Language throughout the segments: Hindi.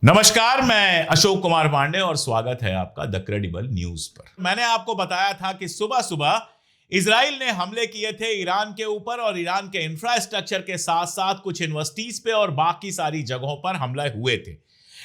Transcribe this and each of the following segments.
नमस्कार, मैं अशोक कुमार पांडे और स्वागत है आपका द क्रेडिबल न्यूज पर। मैंने आपको बताया था कि सुबह सुबह इजराइल ने हमले किए थे ईरान के ऊपर और ईरान के इंफ्रास्ट्रक्चर के साथ साथ कुछ यूनिवर्सिटीज पे और बाकी सारी जगहों पर हमले हुए थे।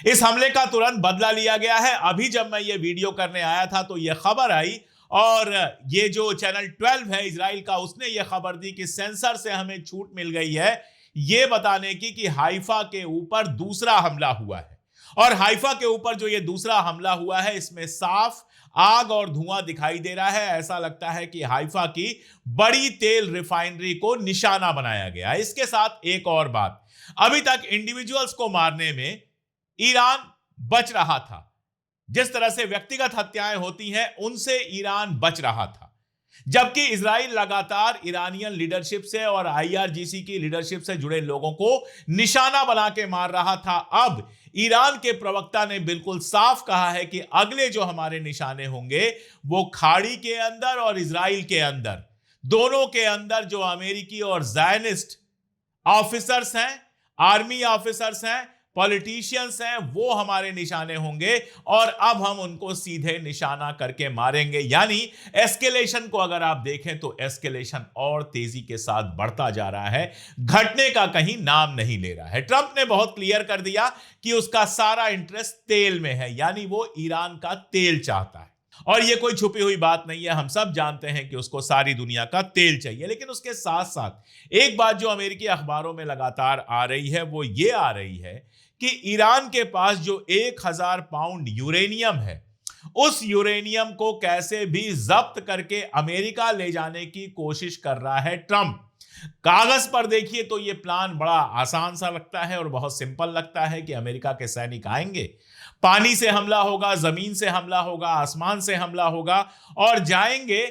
इस हमले का तुरंत बदला लिया गया है। अभी जब मैं ये वीडियो करने आया था तो ये खबर आई और ये जो चैनल 12 है इजराइल का, उसने ये खबर दी कि सेंसर से हमें छूट मिल गई है ये बताने की कि हाइफा के ऊपर दूसरा हमला हुआ है। और हाइफा के ऊपर जो ये दूसरा हमला हुआ है इसमें साफ आग और धुआं दिखाई दे रहा है। ऐसा लगता है कि हाइफा की बड़ी तेल रिफाइनरी को निशाना बनाया गया। इसके साथ एक और बात, अभी तक इंडिविजुअल्स को मारने में ईरान बच रहा था। जिस तरह से व्यक्तिगत हत्याएं होती हैं उनसे ईरान बच रहा था, जबकि इजराइल लगातार ईरानियन लीडरशिप से और आईआरजीसी की लीडरशिप से जुड़े लोगों को निशाना बना के मार रहा था। अब ईरान के प्रवक्ता ने बिल्कुल साफ कहा है कि अगले जो हमारे निशाने होंगे वो खाड़ी के अंदर और इजराइल के अंदर, दोनों के अंदर जो अमेरिकी और ज़ायनिस्ट ऑफिसर्स हैं, आर्मी ऑफिसर्स हैं, पॉलिटिशियंस हैं, वो हमारे निशाने होंगे और अब हम उनको सीधे निशाना करके मारेंगे। यानी एस्केलेशन को अगर आप देखें तो एस्केलेशन और तेजी के साथ बढ़ता जा रहा है, घटने का कहीं नाम नहीं ले रहा है। ट्रंप ने बहुत क्लियर कर दिया कि उसका सारा इंटरेस्ट तेल में है, यानी वो ईरान का तेल चाहता है। और ये कोई छुपी हुई बात नहीं है, हम सब जानते हैं कि उसको सारी दुनिया का तेल चाहिए। लेकिन उसके साथ साथ एक बात जो अमेरिकी अखबारों में लगातार आ रही है वो ये आ रही है कि ईरान के पास जो 1000 पाउंड यूरेनियम है, उस यूरेनियम को कैसे भी जब्त करके अमेरिका ले जाने की कोशिश कर रहा है ट्रंप। कागज पर देखिए तो यह प्लान बड़ा आसान सा लगता है और बहुत सिंपल लगता है कि अमेरिका के सैनिक आएंगे, पानी से हमला होगा, जमीन से हमला होगा, आसमान से हमला होगा और जाएंगे,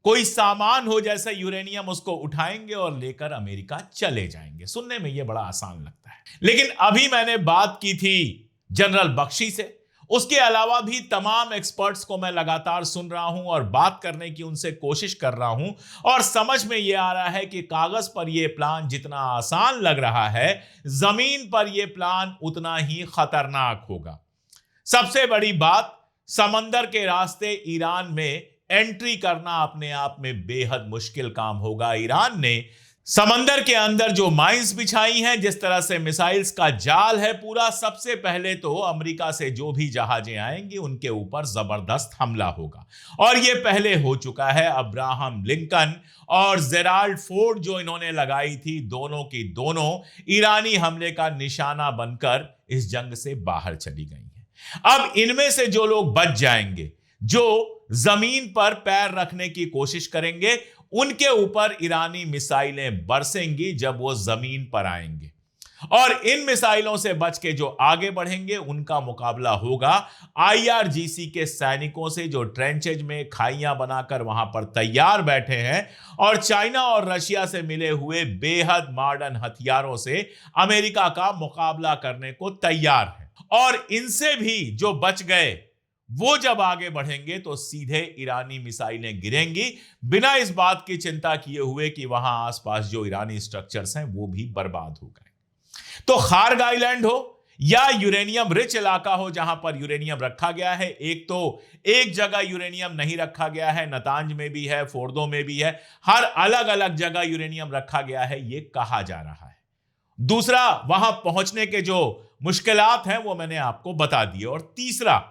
कोई सामान हो जैसे यूरेनियम उसको उठाएंगे और लेकर अमेरिका चले जाएंगे। सुनने में यह बड़ा आसान लगता है। लेकिन अभी मैंने बात की थी जनरल बख्शी से, उसके अलावा भी तमाम एक्सपर्ट्स को मैं लगातार सुन रहा हूं और बात करने की उनसे कोशिश कर रहा हूं और समझ में यह आ रहा है कि कागज पर यह प्लान जितना आसान लग रहा है, जमीन पर यह प्लान उतना ही खतरनाक होगा। सबसे बड़ी बात, समंदर के रास्ते ईरान में एंट्री करना अपने आप में बेहद मुश्किल काम होगा। ईरान ने समंदर के अंदर जो माइंस बिछाई हैं, जिस तरह से मिसाइल्स का जाल है पूरा, सबसे पहले तो अमेरिका से जो भी जहाजें आएंगी उनके ऊपर जबरदस्त हमला होगा और यह पहले हो चुका है। अब्राहम लिंकन और जेराल्ड फोर्ड जो इन्होंने लगाई थी, दोनों की दोनों ईरानी हमले का निशाना बनकर इस जंग से बाहर चली गई हैं। अब इनमें से जो लोग बच जाएंगे, जो जमीन पर पैर रखने की कोशिश करेंगे, उनके ऊपर ईरानी मिसाइलें बरसेंगी जब वो जमीन पर आएंगे और इन मिसाइलों से बच के जो आगे बढ़ेंगे उनका मुकाबला होगा आईआरजीसी के सैनिकों से, जो ट्रेंचेज में खाइयां बनाकर वहां पर तैयार बैठे हैं और चाइना और रशिया से मिले हुए बेहद मॉडर्न हथियारों से अमेरिका का मुकाबला करने को तैयार है। और इनसे भी जो बच गए वो जब आगे बढ़ेंगे तो सीधे ईरानी मिसाइलें गिरेंगी, बिना इस बात की चिंता किए हुए कि वहां आसपास जो ईरानी स्ट्रक्चर्स हैं वो भी बर्बाद हो गए। तो खार्ग आइलैंड हो या यूरेनियम रिच इलाका हो जहां पर यूरेनियम रखा गया है, एक तो एक जगह यूरेनियम नहीं रखा गया है, नतांज में भी है, फोर्दो में भी है, हर अलग अलग जगह यूरेनियम रखा गया है, यह कहा जा रहा है। दूसरा, वहां पहुंचने के जो मुश्किलात हैं वो मैंने आपको बता दिए। और तीसरा,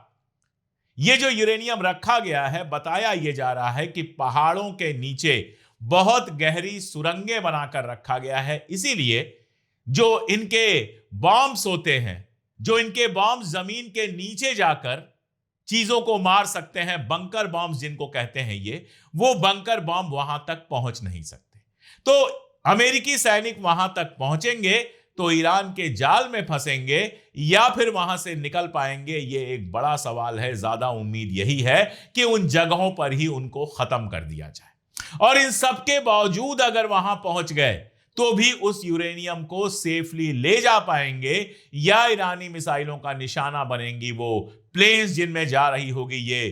ये जो यूरेनियम रखा गया है, बताया यह जा रहा है कि पहाड़ों के नीचे बहुत गहरी सुरंगें बनाकर रखा गया है। इसीलिए जो इनके बॉम्ब्स होते हैं, जो इनके बॉम्ब जमीन के नीचे जाकर चीजों को मार सकते हैं, बंकर बॉम्ब जिनको कहते हैं, ये वो बंकर बॉम्ब वहां तक पहुंच नहीं सकते। तो अमेरिकी सैनिक वहां तक पहुंचेंगे तो ईरान के जाल में फंसेंगे या फिर वहां से निकल पाएंगे, ये एक बड़ा सवाल है। ज्यादा उम्मीद यही है कि उन जगहों पर ही उनको खत्म कर दिया जाए और इन सब के बावजूद अगर वहां पहुंच गए तो भी उस यूरेनियम को सेफली ले जा पाएंगे या ईरानी मिसाइलों का निशाना बनेंगी वो प्लेन्स जिनमें जा रही होगी ये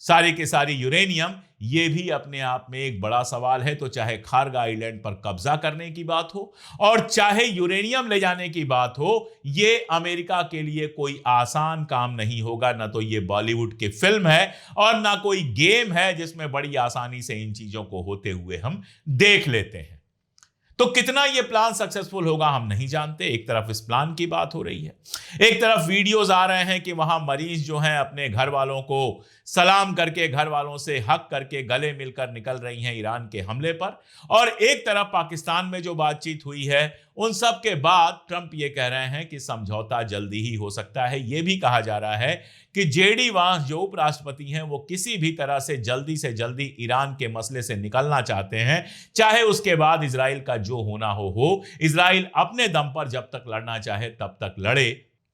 सारी के सारी यूरेनियम, ये भी अपने आप में एक बड़ा सवाल है। तो चाहे खार्ग आइलैंड पर कब्जा करने की बात हो और चाहे यूरेनियम ले जाने की बात हो, ये अमेरिका के लिए कोई आसान काम नहीं होगा। ना तो ये बॉलीवुड की फिल्म है और ना कोई गेम है जिसमें बड़ी आसानी से इन चीजों को होते हुए हम देख लेते हैं। तो कितना यह प्लान सक्सेसफुल होगा हम नहीं जानते। एक तरफ इस प्लान की बात हो रही है, एक तरफ वीडियोस आ रहे हैं कि वहां मरीज जो हैं अपने घर वालों को सलाम करके, घर वालों से हक करके गले मिलकर निकल रही हैं ईरान के हमले पर। और एक तरफ पाकिस्तान में जो बातचीत हुई है, उन सब के बाद ट्रंप ये कह रहे हैं कि समझौता जल्दी ही हो सकता है। यह भी कहा जा रहा है कि जेडी वांस जो उपराष्ट्रपति हैं, वो किसी भी तरह से जल्दी ईरान के मसले से निकलना चाहते हैं, चाहे उसके बाद इजराइल का जो होना हो। इजराइल अपने दम पर जब तक लड़ना चाहे तब तक लड़े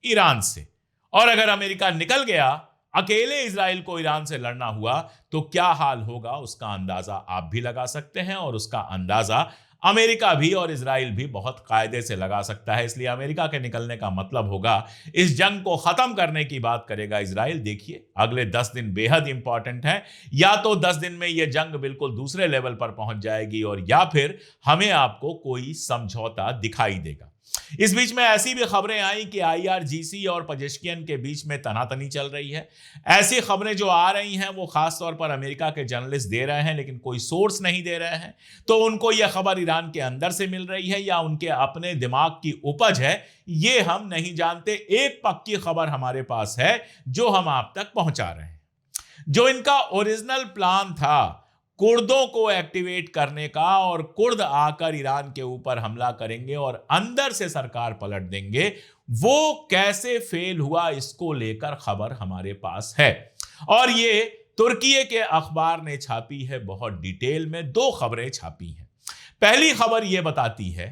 ईरान से। और अगर अमेरिका निकल गया, अकेले इजराइल को ईरान से लड़ना हुआ, तो क्या हाल होगा उसका अंदाजा आप भी लगा सकते हैं। और उसका अंदाजा अमेरिका भी और इजराइल भी बहुत कायदे से लगा सकता है। इसलिए अमेरिका के निकलने का मतलब होगा इस जंग को खत्म करने की बात करेगा इजराइल। देखिए, अगले 10 दिन बेहद इंपॉर्टेंट हैं। या तो 10 दिन में यह जंग बिल्कुल दूसरे लेवल पर पहुंच जाएगी और या फिर हमें आपको कोई समझौता दिखाई देगा। इस बीच में ऐसी भी खबरें आई कि IRGC और पजेश्कियन के बीच में तनातनी चल रही है। ऐसी खबरें जो आ रही हैं वो खासतौर पर अमेरिका के जर्नलिस्ट दे रहे हैं, लेकिन कोई सोर्स नहीं दे रहे हैं। तो उनको यह खबर ईरान के अंदर से मिल रही है या उनके अपने दिमाग की उपज है, ये हम नहीं जानते। एक पक्की खबर हमारे पास है जो हम आप तक पहुंचा रहे हैं। जो इनका ओरिजिनल प्लान था कुर्दों को एक्टिवेट करने का, और कुर्द आकर ईरान के ऊपर हमला करेंगे और अंदर से सरकार पलट देंगे, वो कैसे फेल हुआ, इसको लेकर खबर हमारे पास है। और ये तुर्की के अखबार ने छापी है बहुत डिटेल में। 2 खबरें छापी हैं। पहली खबर यह बताती है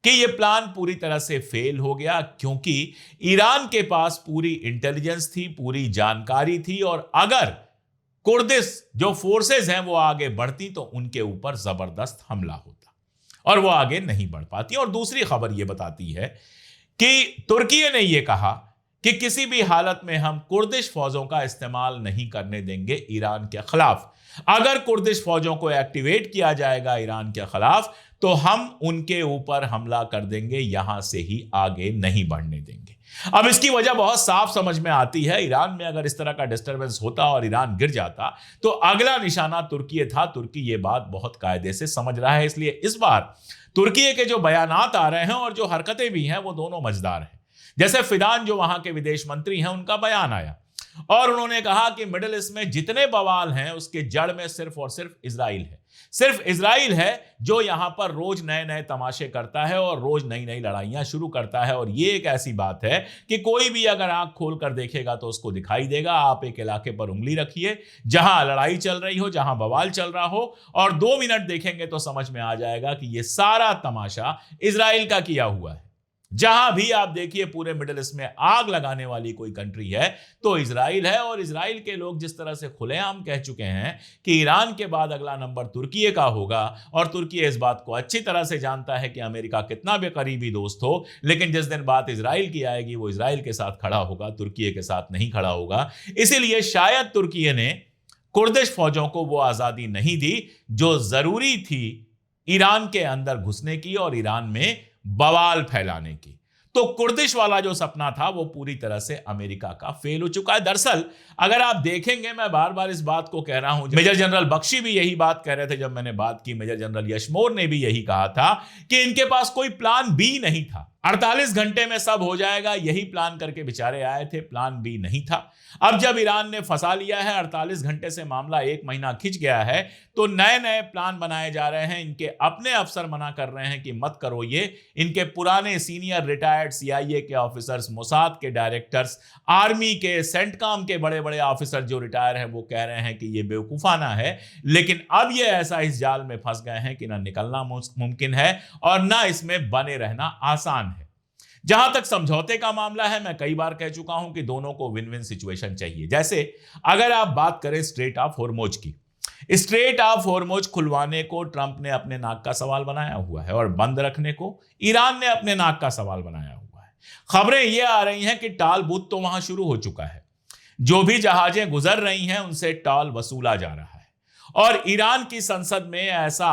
कि यह प्लान पूरी तरह से फेल हो गया, क्योंकि ईरान के पास पूरी इंटेलिजेंस थी, पूरी जानकारी थी, और अगर कुर्दिश जो फोर्सेस हैं वो आगे बढ़ती तो उनके ऊपर जबरदस्त हमला होता, और वो आगे नहीं बढ़ पाती। और दूसरी खबर ये बताती है कि तुर्की ने ये कहा कि किसी भी हालत में हम कुर्दिश फौजों का इस्तेमाल नहीं करने देंगे ईरान के खिलाफ। अगर कुर्दिश फौजों को एक्टिवेट किया जाएगा ईरान के खिलाफ, तो हम उनके ऊपर हमला कर देंगे, यहां से ही आगे नहीं बढ़ने देंगे। अब इसकी वजह बहुत साफ समझ में आती है। ईरान में अगर इस तरह का डिस्टरबेंस होता और ईरान गिर जाता, तो अगला निशाना तुर्की था। तुर्की ये बात बहुत कायदे से समझ रहा है। इसलिए इस बार तुर्की के जो बयानात आ रहे हैं और जो हरकतें भी हैं, वो दोनों मजेदार हैं। जैसे फिदान जो वहां के विदेश मंत्री हैं, उनका बयान आया और उन्होंने कहा कि मिडिल ईस्ट में जितने बवाल हैं उसके जड़ में सिर्फ और सिर्फ इजराइल है। सिर्फ इजराइल है जो यहां पर रोज नए नए तमाशे करता है और रोज नई नई लड़ाइयां शुरू करता है। और ये एक ऐसी बात है कि कोई भी अगर आंख खोलकर देखेगा तो उसको दिखाई देगा। आप एक इलाके पर उंगली रखिए जहां लड़ाई चल रही हो, जहां बवाल चल रहा हो, और 2 मिनट देखेंगे तो समझ में आ जाएगा कि यह सारा तमाशा इजराइल का किया हुआ है। जहां भी आप देखिए पूरे मिडिल ईस्ट में आग लगाने वाली कोई कंट्री है तो इजराइल है। और इजराइल के लोग जिस तरह से खुलेआम कह चुके हैं कि ईरान के बाद अगला नंबर तुर्की का होगा, और तुर्की इस बात को अच्छी तरह से जानता है कि अमेरिका कितना भी करीबी दोस्त हो, लेकिन जिस दिन बात इजराइल की आएगी वो इजराइल के साथ खड़ा होगा, तुर्की के साथ नहीं खड़ा होगा। इसीलिए शायद तुर्की ने कुर्दिश फौजों को वो आजादी नहीं दी जो जरूरी थी ईरान के अंदर घुसने की और ईरान में बवाल फैलाने की। तो कुर्दिश वाला जो सपना था वो पूरी तरह से अमेरिका का फेल हो चुका है। दरअसल अगर आप देखेंगे, मैं बार बार इस बात को कह रहा हूं, मेजर जनरल बख्शी भी यही बात कह रहे थे जब मैंने बात की, मेजर जनरल यशमोर ने भी यही कहा था कि इनके पास कोई प्लान बी नहीं था। 48 घंटे में सब हो जाएगा, यही प्लान करके बेचारे आए थे, प्लान बी नहीं था। अब जब ईरान ने फंसा लिया है, 48 घंटे से मामला 1 महीना खिंच गया है, तो नए नए प्लान बनाए जा रहे हैं। इनके अपने अफसर मना कर रहे हैं कि मत करो ये। इनके पुराने सीनियर रिटायर्ड CIA के ऑफिसर्स, मोसाद के डायरेक्टर्स, आर्मी के, सेंटकॉम के बड़े बड़े ऑफिसर जो रिटायर हैं, वो कह रहे हैं कि ये बेवकूफाना है। लेकिन अब ये ऐसा इस जाल में फंस गए हैं कि ना निकलना मुमकिन है और ना इसमें बने रहना आसान है। जहां तक समझौते का मामला है, मैं कई बार कह चुका हूं कि दोनों को विन विन सिचुएशन चाहिए। जैसे अगर आप बात करें स्ट्रेट ऑफ हॉर्मुज की, स्ट्रेट ऑफ हॉर्मुज खुलवाने को ट्रंप ने अपने नाक का सवाल बनाया हुआ है और बंद रखने को ईरान ने अपने नाक का सवाल बनाया हुआ है। खबरें यह आ रही हैं कि टाल बूथ तो वहां शुरू हो चुका है। जो भी जहाजें गुजर रही हैं उनसे टोल वसूला जा रहा है और ईरान की संसद में ऐसा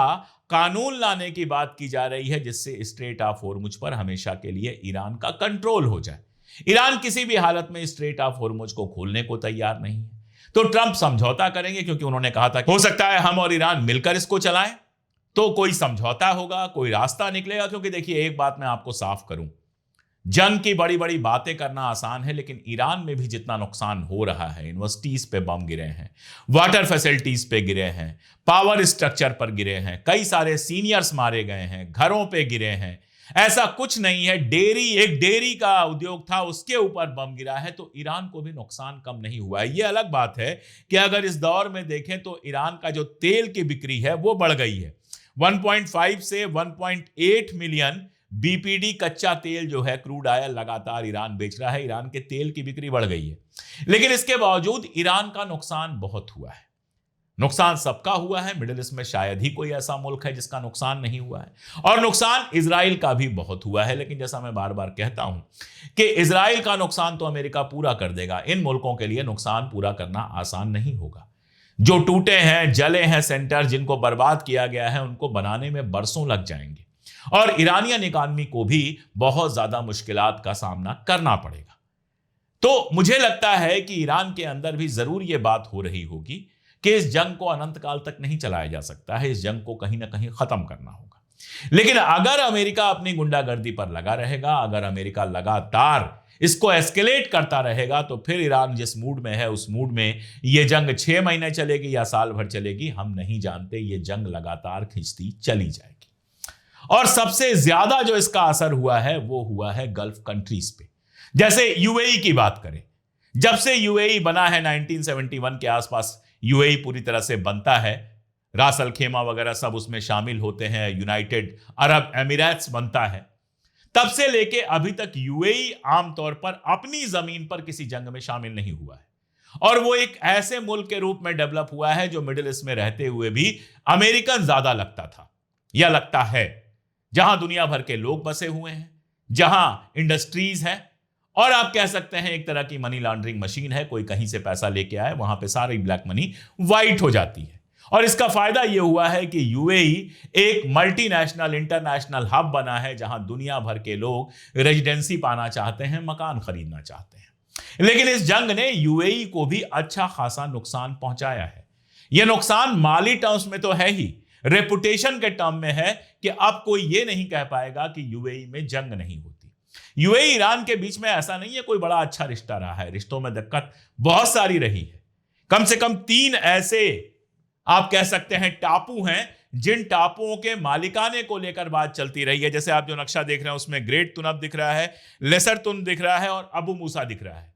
कानून लाने की बात की जा रही है जिससे स्ट्रेट ऑफ होर्मुज पर हमेशा के लिए ईरान का कंट्रोल हो जाए। ईरान किसी भी हालत में स्ट्रेट ऑफ होर्मुज को खोलने को तैयार नहीं है। तो ट्रंप समझौता करेंगे क्योंकि उन्होंने कहा था हो सकता है हम और ईरान मिलकर इसको चलाएं, तो कोई समझौता होगा, कोई रास्ता निकलेगा। क्योंकि देखिए एक बात मैं आपको साफ करूं, जंग की बड़ी बड़ी बातें करना आसान है, लेकिन ईरान में भी जितना नुकसान हो रहा है, यूनिवर्सिटीज पे बम गिरे हैं, वाटर फैसिलिटीज पे गिरे हैं, पावर स्ट्रक्चर पर गिरे हैं, कई सारे सीनियर्स मारे गए हैं, घरों पे गिरे हैं, ऐसा कुछ नहीं है। एक डेयरी का उद्योग था, उसके ऊपर बम गिरा है, तो ईरान को भी नुकसान कम नहीं हुआ है। यह अलग बात है कि अगर इस दौर में देखें तो ईरान का जो तेल की बिक्री है वो बढ़ गई है। 1.5 से 1.8 मिलियन बीपीडी कच्चा तेल जो है, क्रूड ऑयल लगातार ईरान बेच रहा है। ईरान के तेल की बिक्री बढ़ गई है, लेकिन इसके बावजूद ईरान का नुकसान बहुत हुआ है। नुकसान सबका हुआ है, मिडिल ईस्ट में शायद ही कोई ऐसा मुल्क है जिसका नुकसान नहीं हुआ है। और नुकसान इजराइल का भी बहुत हुआ है, लेकिन जैसा मैं बार बार कहता हूं कि इजराइल का नुकसान तो अमेरिका पूरा कर देगा। इन मुल्कों के लिए नुकसान पूरा करना आसान नहीं होगा। जो टूटे हैं, जले हैं सेंटर, जिनको बर्बाद किया गया है, उनको बनाने में बरसों लग जाएंगे और ईरानियन इकॉनमी को भी बहुत ज्यादा मुश्किलात का सामना करना पड़ेगा। तो मुझे लगता है कि ईरान के अंदर भी जरूर यह बात हो रही होगी कि इस जंग को अनंत काल तक नहीं चलाया जा सकता है, इस जंग को कहीं ना कहीं खत्म करना होगा। लेकिन अगर अमेरिका अपनी गुंडागर्दी पर लगा रहेगा, अगर अमेरिका लगातार इसको एस्केलेट करता रहेगा, तो फिर ईरान जिस मूड में है उस मूड में यह जंग 6 महीने चलेगी या साल भर चलेगी, हम नहीं जानते। यह जंग लगातार खिंचती चली जाएगी। और सबसे ज्यादा जो इसका असर हुआ है वो हुआ है गल्फ कंट्रीज पे। जैसे यूएई की बात करें, जब से यूएई बना है 1971 के आसपास यूएई पूरी तरह से बनता है, रास अल खेमा वगैरह सब उसमें शामिल होते हैं, यूनाइटेड अरब एमिरेट्स बनता है, तब से लेके अभी तक यूएई आमतौर पर अपनी जमीन पर किसी जंग में शामिल नहीं हुआ है। और वो एक ऐसे मुल्क के रूप में डेवलप हुआ है जो मिडिल ईस्ट में रहते हुए भी अमेरिकन ज्यादा लगता था या लगता है, जहां दुनिया भर के लोग बसे हुए हैं, जहां इंडस्ट्रीज हैं, और आप कह सकते हैं एक तरह की मनी लॉन्ड्रिंग मशीन है। कोई कहीं से पैसा लेके आए, वहां पे सारी ब्लैक मनी वाइट हो जाती है। और इसका फायदा यह हुआ है कि यूएई एक मल्टीनेशनल इंटरनेशनल हब बना है, जहां दुनिया भर के लोग रेजिडेंसी पाना चाहते हैं, मकान खरीदना चाहते हैं। लेकिन इस जंग ने यूएई को भी अच्छा खासा नुकसान पहुंचाया है। यह नुकसान माली टर्म्स में तो है ही, रेपुटेशन के टर्म में है कि अब कोई यह नहीं कह पाएगा कि यूएई में जंग नहीं होती। यूएई ईरान के बीच में ऐसा नहीं है कोई बड़ा अच्छा रिश्ता रहा है, रिश्तों में दिक्कत बहुत सारी रही है। कम से कम 3 ऐसे आप कह सकते हैं टापू हैं जिन टापुओं के मालिकाने को लेकर बात चलती रही है। जैसे आप जो नक्शा देख रहे हैं उसमें ग्रेट तुनब दिख रहा है, लेसर तुन दिख रहा है और अबू मूसा दिख रहा है।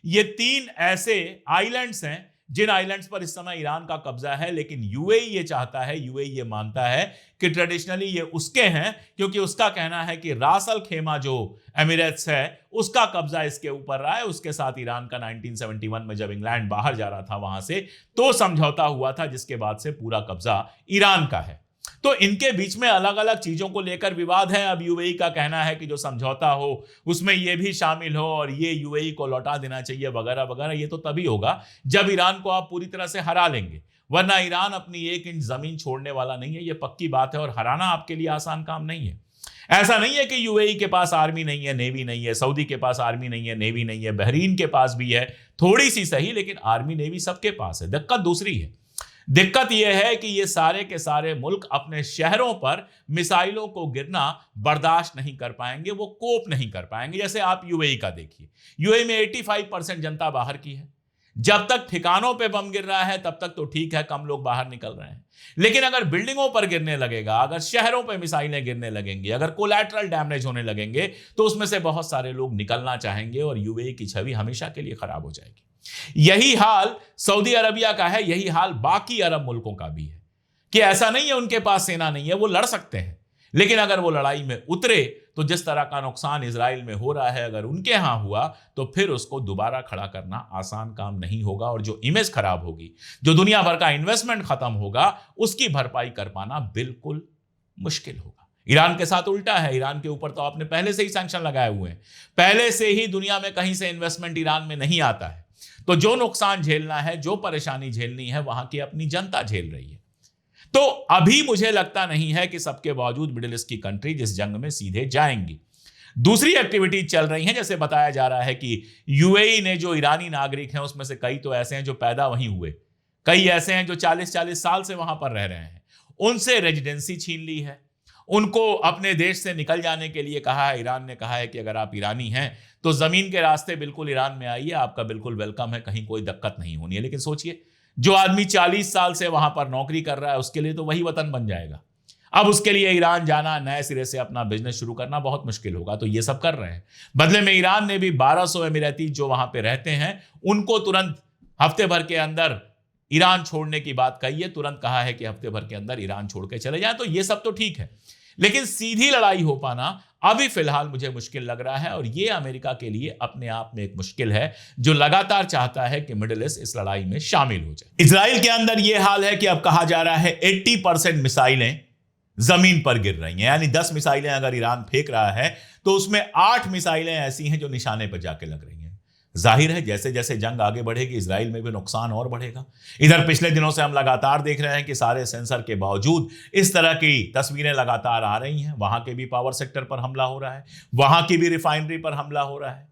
ये 3 ऐसे आइलैंड्स हैं जिन आइलैंड्स पर इस समय ईरान का कब्जा है। लेकिन यूएई ये चाहता है, यूएई ये मानता है कि ट्रेडिशनली ये उसके हैं, क्योंकि उसका कहना है कि रास अल खेमा जो एमिरेट्स है उसका कब्जा इसके ऊपर रहा है। उसके साथ ईरान का 1971 में जब इंग्लैंड बाहर जा रहा था वहां से, तो समझौता हुआ था जिसके बाद से पूरा कब्जा ईरान का है। तो इनके बीच में अलग अलग चीजों को लेकर विवाद है। अब यूएई का कहना है कि जो समझौता हो उसमें ये भी शामिल हो और ये यूएई को लौटा देना चाहिए वगैरह वगैरह। ये तो तभी होगा जब ईरान को आप पूरी तरह से हरा लेंगे, वरना ईरान अपनी 1 इंच जमीन छोड़ने वाला नहीं है, ये पक्की बात है। और हराना आपके लिए आसान काम नहीं है। ऐसा नहीं है कि यूएई के पास आर्मी नहीं है, नेवी नहीं है, सऊदी के पास आर्मी नहीं है, नेवी नहीं है, बहरीन के पास भी है थोड़ी सी सही, लेकिन आर्मी नेवी सबके पास है। दिक्कत दूसरी है। दिक्कत यह है कि ये सारे के सारे मुल्क अपने शहरों पर मिसाइलों को गिरना बर्दाश्त नहीं कर पाएंगे, वो कोप नहीं कर पाएंगे। जैसे आप यूएई का देखिए, यूएई में 85% जनता बाहर की है। जब तक ठिकानों पे बम गिर रहा है तब तक तो ठीक है, कम लोग बाहर निकल रहे हैं। लेकिन अगर बिल्डिंगों पर गिरने लगेगा, अगर शहरों पे मिसाइलें गिरने लगेंगी, अगर कोलैटरल डैमेज होने लगेंगे, तो उसमें से बहुत सारे लोग निकलना चाहेंगे और यूएई की छवि हमेशा के लिए खराब हो जाएगी। यही हाल सऊदी अरबिया का है, यही हाल बाकी अरब मुल्कों का भी है कि ऐसा नहीं है उनके पास सेना नहीं है, वो लड़ सकते हैं। लेकिन अगर वो लड़ाई में उतरे तो जिस तरह का नुकसान इजराइल में हो रहा है, अगर उनके यहां हुआ तो फिर उसको दोबारा खड़ा करना आसान काम नहीं होगा। और जो इमेज खराब होगी, जो दुनिया भर का इन्वेस्टमेंट खत्म होगा, उसकी भरपाई कर पाना बिल्कुल मुश्किल होगा। ईरान के साथ उल्टा है। ईरान के ऊपर तो आपने पहले से ही सैंक्शन लगाए हुए हैं, पहले से ही दुनिया में कहीं से इन्वेस्टमेंट ईरान में नहीं आता है। तो जो नुकसान झेलना है, जो परेशानी झेलनी है, वहां की अपनी जनता झेल रही है। तो अभी मुझे लगता नहीं है कि सबके बावजूद मिडिल ईस्ट की कंट्री जिस जंग में सीधे जाएंगी। दूसरी एक्टिविटीज चल रही हैं, जैसे बताया जा रहा है कि यूएई ने जो ईरानी नागरिक हैं उसमें से कई तो ऐसे हैं जो पैदा वहीं हुए, कई ऐसे हैं जो 40-40 साल से वहां पर रह रहे हैं, उनसे रेजिडेंसी छीन ली है, उनको अपने देश से निकल जाने के लिए कहा है। ईरान ने कहा है कि अगर आप ईरानी हैं तो जमीन के रास्ते बिल्कुल ईरान में आइए, आपका बिल्कुल वेलकम है, कहीं कोई दिक्कत नहीं होनी है। लेकिन सोचिए, जो आदमी 40 साल से वहां पर नौकरी कर रहा है उसके लिए तो वही वतन बन जाएगा। अब उसके लिए ईरान जाना, नए सिरे से अपना बिजनेस शुरू करना बहुत मुश्किल होगा। तो ये सब कर रहे हैं। बदले में ईरान ने भी 1200 अमीराती जो वहां पे रहते हैं उनको तुरंत हफ्ते भर के अंदर ईरान छोड़ने की बात कही है, तुरंत कहा है कि हफ्ते भर के अंदर ईरान छोड़ के चले जाएं। तो ये सब तो ठीक है, लेकिन सीधी लड़ाई हो पाना अभी फिलहाल मुझे मुश्किल लग रहा है, और ये अमेरिका के लिए अपने आप में एक मुश्किल है, जो लगातार चाहता है कि मिडिल ईस्ट इस लड़ाई में शामिल हो जाए। इजराइल के अंदर यह हाल है कि अब कहा जा रहा है 80% मिसाइलें जमीन पर गिर रही हैं। यानी 10 मिसाइलें अगर ईरान फेंक रहा है तो उसमें 8 मिसाइलें ऐसी हैं जो निशाने पर जाके लग रही हैं। जाहिर है जैसे जैसे जंग आगे बढ़ेगी इजराइल में भी नुकसान और बढ़ेगा। इधर पिछले दिनों से हम लगातार देख रहे हैं कि सारे सेंसर के बावजूद इस तरह की तस्वीरें लगातार आ रही हैं। वहां के भी पावर सेक्टर पर हमला हो रहा है, वहां की भी रिफाइनरी पर हमला हो रहा है।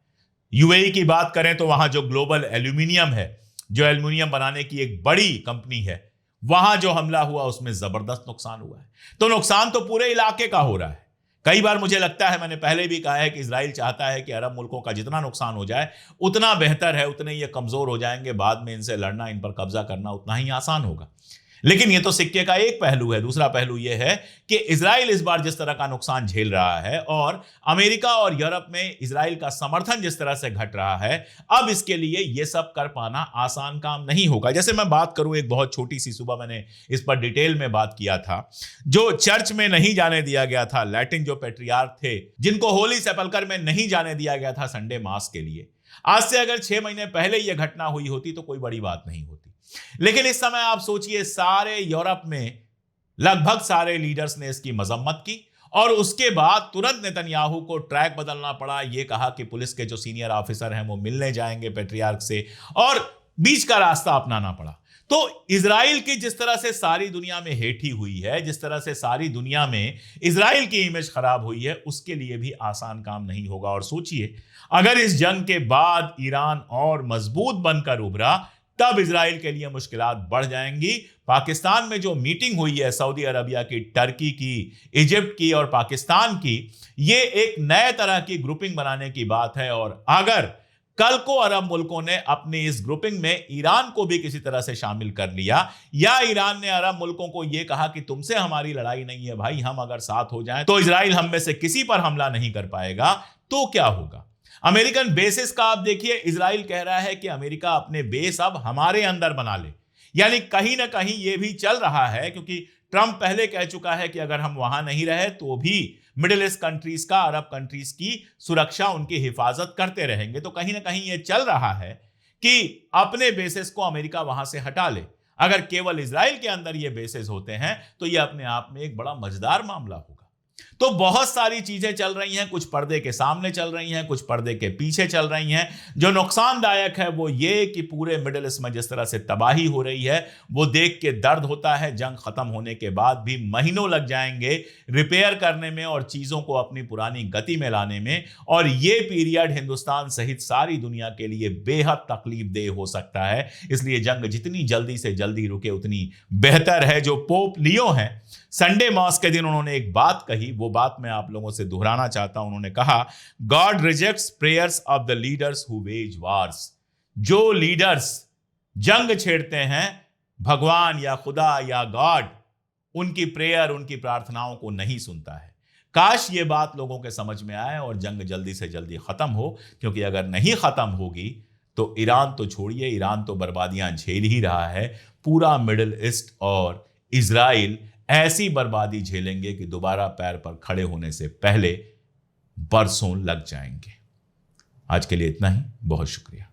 यूएई की बात करें तो वहां जो ग्लोबल एल्यूमिनियम है, जो एल्यूमिनियम बनाने की एक बड़ी कंपनी है, वहां जो हमला हुआ उसमें जबरदस्त नुकसान हुआ है। तो नुकसान तो पूरे इलाके का हो रहा है। कई बार मुझे लगता है, मैंने पहले भी कहा है कि इजराइल चाहता है कि अरब मुल्कों का जितना नुकसान हो जाए उतना बेहतर है, उतने ये कमजोर हो जाएंगे, बाद में इनसे लड़ना, इन पर कब्जा करना उतना ही आसान होगा। लेकिन ये तो सिक्के का एक पहलू है। दूसरा पहलू ये है कि इजराइल इस बार जिस तरह का नुकसान झेल रहा है और अमेरिका और यूरोप में इजराइल का समर्थन जिस तरह से घट रहा है, अब इसके लिए ये सब कर पाना आसान काम नहीं होगा। जैसे मैं बात करूं एक बहुत छोटी सी, सुबह मैंने इस पर डिटेल में बात किया था, जो चर्च में नहीं जाने दिया गया था, लैटिन जो पैट्रियार्क थे जिनको होली सेपल्कर में नहीं जाने दिया गया था संडे मास के लिए, आज से अगर 6 महीने पहले यह घटना हुई होती तो कोई बड़ी बात नहीं होती। लेकिन इस समय आप सोचिए, सारे यूरोप में लगभग सारे लीडर्स ने इसकी मजम्मत की और उसके बाद तुरंत नेतन्याहू को ट्रैक बदलना पड़ा। यह कहा कि पुलिस के जो सीनियर ऑफिसर हैं वो मिलने जाएंगे पैट्रियार्क से, और बीच का रास्ता अपनाना पड़ा। तो इजराइल की जिस तरह से सारी दुनिया में हेठी हुई है, जिस तरह से सारी दुनिया में इजराइल की इमेज खराब हुई है, उसके लिए भी आसान काम नहीं होगा। और सोचिए, अगर इस जंग के बाद ईरान और मजबूत बनकर उभरा तब इजराइल के लिए मुश्किलात बढ़ जाएंगी। पाकिस्तान में जो मीटिंग हुई है सऊदी अरबिया की, टर्की की, इजिप्ट की और पाकिस्तान की, ये एक नए तरह की ग्रुपिंग बनाने की बात है। और अगर कल को अरब मुल्कों ने अपनी इस ग्रुपिंग में ईरान को भी किसी तरह से शामिल कर लिया, या ईरान ने अरब मुल्कों को यह कहा कि तुमसे हमारी लड़ाई नहीं है भाई, हम अगर साथ हो जाएं तो इजराइल हम में से किसी पर हमला नहीं कर पाएगा, तो क्या होगा? अमेरिकन बेसिस का आप देखिए, इजराइल कह रहा है कि अमेरिका अपने बेस अब हमारे अंदर बना ले। यानी कहीं ना कहीं यह भी चल रहा है, क्योंकि ट्रंप पहले कह चुका है कि अगर हम वहां नहीं रहे तो भी मिडिल ईस्ट कंट्रीज का, अरब कंट्रीज की सुरक्षा, उनकी हिफाजत करते रहेंगे। तो कहीं ना कहीं यह चल रहा है कि अपने बेसिस को अमेरिका वहां से हटा ले। अगर केवल इजराइल के अंदर ये बेसिस होते हैं तो यह अपने आप में एक बड़ा मजेदार मामला होगा। तो बहुत सारी चीजें चल रही हैं, कुछ पर्दे के सामने चल रही हैं, कुछ पर्दे के पीछे चल रही हैं। जो नुकसानदायक है वो ये कि पूरे मिडिल ईस्ट में जिस तरह से तबाही हो रही है वो देख के दर्द होता है। जंग खत्म होने के बाद भी महीनों लग जाएंगे रिपेयर करने में और चीजों को अपनी पुरानी गति में लाने में, और ये पीरियड हिंदुस्तान सहित सारी दुनिया के लिए बेहद तकलीफदेह हो सकता है। इसलिए जंग जितनी जल्दी से जल्दी रुके उतनी बेहतर है। जो पोप लियो हैं, संडे मास के दिन उन्होंने एक बात कही, वो बात मैं आप लोगों से दोहराना चाहता हूं। उन्होंने कहा, God rejects prayers of the leaders who wage wars. जो लीडर्स जंग छेड़ते हैं, भगवान या खुदा या गॉड उनकी प्रेयर, उनकी प्रार्थनाओं को नहीं सुनता है। काश ये बात लोगों के समझ में आए और जंग जल्दी से जल्दी खत्म हो, क्योंकि अगर नहीं खत्म होगी तो ईरान तो छोड़िए, ईरान तो बर्बादियां झेल ही रहा है, पूरा मिडिल ईस्ट और इजराइल ऐसी बर्बादी झेलेंगे कि दोबारा पैर पर खड़े होने से पहले बरसों लग जाएंगे। आज के लिए इतना ही, बहुत शुक्रिया।